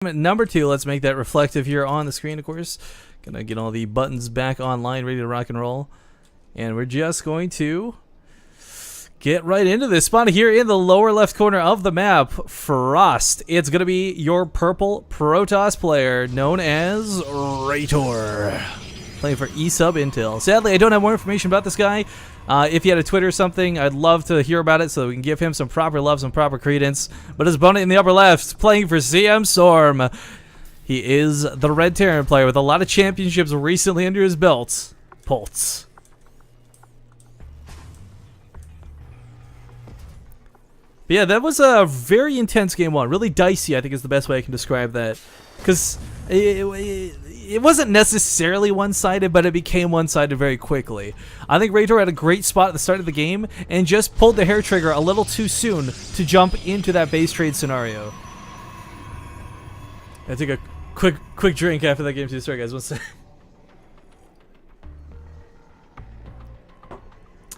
Number 2, let's make that reflective here on the screen, of course. Gonna get all the buttons back online, ready to rock and roll. And we're just going to get right into this spot here in the lower left corner of the map. Frost. It's gonna be your purple Protoss player known as ReiTor. Playing for eSubai. Sadly, I don't have more information about this guy. If he had a Twitter or something, I'd love to hear about it so we can give him some proper love, some proper credence. But his opponent in the upper left, playing for CMStorm. He is the Red Terran player with a lot of championships recently under his belt. Polt. But yeah, that was a very intense game one. Really dicey, I think is the best way I can describe that. Because it wasn't necessarily one-sided, but it became one-sided very quickly. I think ReiTor had a great spot at the start of the game and just pulled the hair trigger a little too soon to jump into that base trade scenario. I took a quick drink after that game too. Sorry guys, one sec.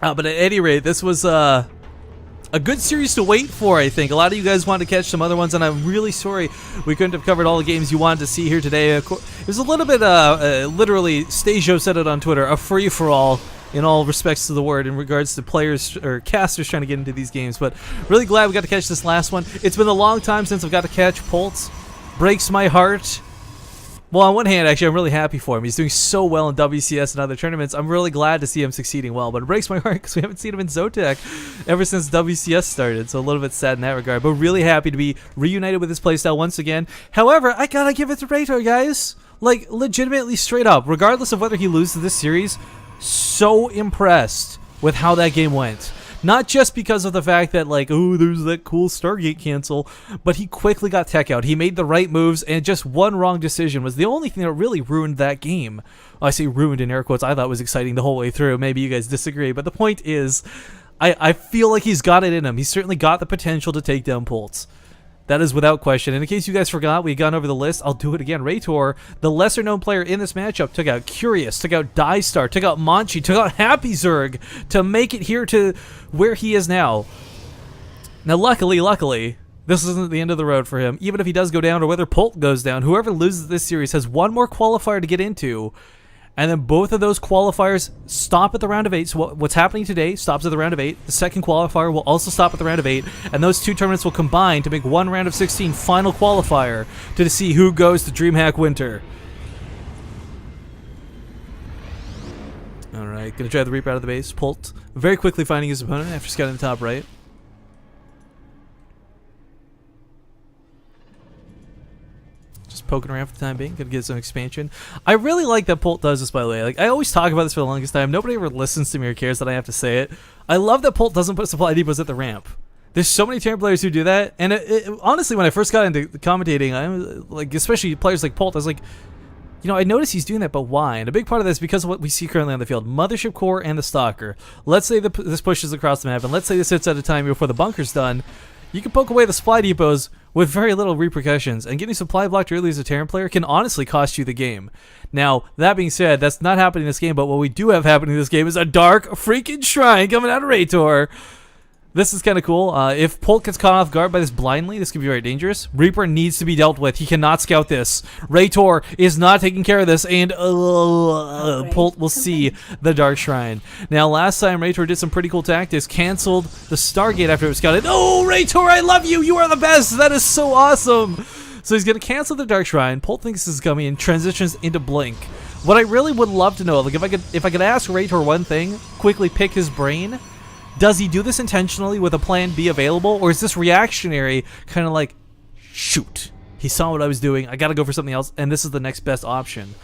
But at any rate, this was a good series to wait for, I think. A lot of you guys wanted to catch some other ones, and I'm really sorry we couldn't have covered all the games you wanted to see here today. It was a little bit, literally, Stajo said it on Twitter, a free-for-all in all respects to the word in regards to players or casters trying to get into these games. But really glad we got to catch this last one. It's been a long time since I've got to catch Polt. Breaks my heart. Well, on one hand, actually, I'm really happy for him. He's doing so well in WCS and other tournaments. I'm really glad to see him succeeding well, but it breaks my heart because we haven't seen him in Zotac ever since WCS started, so a little bit sad in that regard, but really happy to be reunited with his playstyle once again. However, I gotta give it to ReiTor, guys. Like, legitimately straight up, regardless of whether he loses this series, so impressed with how that game went. Not just because of the fact that, like, oh, there's that cool Stargate cancel, but he quickly got tech out. He made the right moves, and just one wrong decision was the only thing that really ruined that game. Well, I say ruined in air quotes. I thought it was exciting the whole way through. Maybe you guys disagree, but the point is, I feel like he's got it in him. He's certainly got the potential to take down Polt. That is without question. And in case you guys forgot, we've gone over the list. I'll do it again. ReiTor, the lesser-known player in this matchup, took out Curious, took out Dystar, took out Monchi, took out Happy Zerg to make it here to where he is now. Now, luckily, this isn't the end of the road for him. Even if he does go down or whether Polt goes down, whoever loses this series has one more qualifier to get into. And then both of those qualifiers stop at the round of 8. So what's happening today stops at the round of 8. The second qualifier will also stop at the round of 8. And those two tournaments will combine to make one round of 16 final qualifier to see who goes to Dreamhack Winter. Alright, gonna drive the Reaper out of the base. Polt very quickly finding his opponent after scouting the top right. Poking around for the time being, gonna get some expansion. I really like that Polt does this, by the way. Like, I always talk about this for the longest time. Nobody ever listens to me or cares that I have to say it. I love that Polt doesn't put supply depots at the ramp. There's so many Terran players who do that, and honestly, when I first got into commentating, I was like, especially players like Polt, I was like, you know, I noticed he's doing that, but why? And a big part of this is because of what we see currently on the field. Mothership Core and the Stalker. Let's say this pushes across the map, and let's say this hits at a time before the bunker's done. You can poke away the supply depots with very little repercussions, and getting supply blocked early as a Terran player can honestly cost you the game. Now, that being said, that's not happening in this game, but what we do have happening in this game is a dark freaking shrine coming out of ReiTor. This is kind of cool. If Polt gets caught off guard by this blindly, this could be very dangerous. Reaper needs to be dealt with. He cannot scout this. ReiTor is not taking care of this, and Polt will see the Dark Shrine. Now, last time ReiTor did some pretty cool tactics. Canceled the Stargate after it was scouted. Oh, ReiTor, I love you. You are the best. That is so awesome. So he's going to cancel the Dark Shrine. Polt thinks this is coming and transitions into Blink. What I really would love to know, like if I could ask ReiTor one thing, quickly pick his brain. Does he do this intentionally with a plan B available, or is this reactionary, kind of like, shoot, he saw what I was doing, I gotta go for something else, and this is the next best option?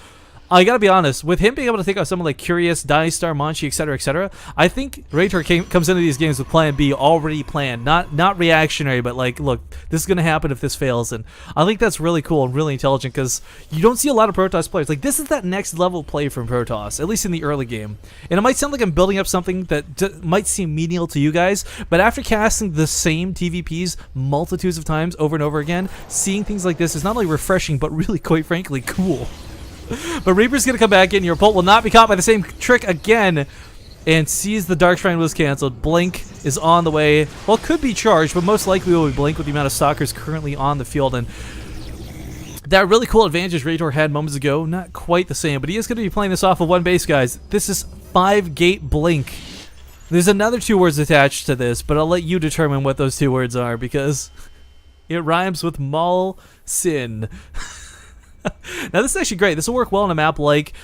I gotta be honest, with him being able to take out someone like Curious, Dystar, Monchi, etc., I think ReiTor comes into these games with plan B already planned, not reactionary, but like, look, this is gonna happen if this fails, and I think that's really cool and really intelligent, because you don't see a lot of Protoss players. Like, this is that next level play from Protoss, at least in the early game. And it might sound like I'm building up something that might seem menial to you guys, but after casting the same TVPs multitudes of times over and over again, seeing things like this is not only refreshing, but really, quite frankly, cool. But Reaper's going to come back in. Your Polt will not be caught by the same trick again. And sees the Dark Shrine was canceled. Blink is on the way. Well, it could be charged, but most likely will be Blink with the amount of stalkers currently on the field. And That really cool advantage ReiTor had moments ago, not quite the same, but he is going to be playing this off of one base, guys. This is 5-gate blink. There's another 2 words attached to this, but I'll let you determine what those 2 words are, because it rhymes with Mall Sin. Now this is actually great. This will work well on a map like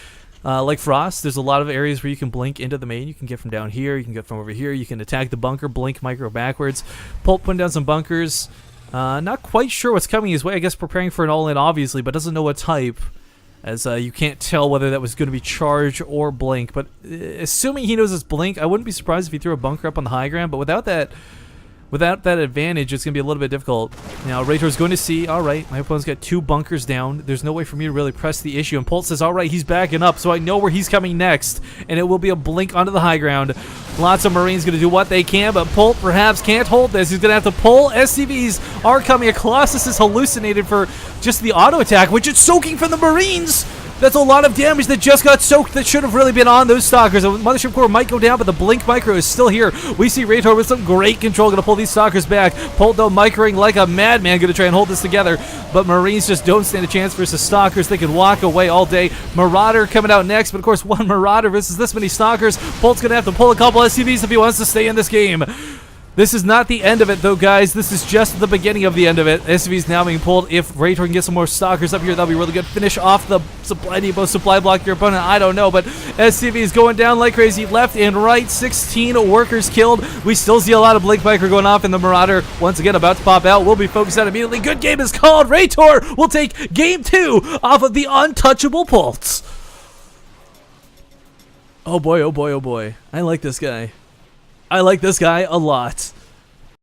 Frost. There's a lot of areas where you can blink into the main. You can get from down here, you can get from over here, you can attack the bunker, blink micro backwards. Polt putting down some bunkers. Not quite sure what's coming his way. I guess preparing for an all-in, obviously, but doesn't know what type, as you can't tell whether that was going to be charge or blink. But assuming he knows it's blink, I wouldn't be surprised if he threw a bunker up on the high ground. But without that advantage, it's going to be a little bit difficult. Now, ReiTor's going to see, all right, my opponent's got 2 bunkers down. There's no way for me to really press the issue. And Polt says, all right, he's backing up, so I know where he's coming next. And it will be a blink onto the high ground. Lots of Marines going to do what they can, but Polt perhaps can't hold this. He's going to have to pull. SCVs are coming. A Colossus is hallucinated for just the auto attack, which it's soaking from the Marines. That's a lot of damage that just got soaked that should have really been on those Stalkers. The Mothership Core might go down, but the Blink Micro is still here. We see ReiTor with some great control, going to pull these Stalkers back. Polt, though, microing like a madman, going to try and hold this together. But Marines just don't stand a chance versus Stalkers. They can walk away all day. Marauder coming out next, but of course, one Marauder versus this many Stalkers. Polt's going to have to pull a couple SCVs if he wants to stay in this game. This is not the end of it, though, guys. This is just the beginning of the end of it. SCV's now being pulled. If ReiTor can get some more Stalkers up here, that'll be really good. Finish off the supply depot, supply block your opponent. I don't know, but SCV is going down like crazy. Left and right, 16 workers killed. We still see a lot of Blink Micro going off, and the Marauder, once again, about to pop out. Will be focused out immediately. Good game is called. ReiTor will take game 2 off of the untouchable Polt. Oh boy, oh boy, oh boy. I like this guy. I like this guy a lot.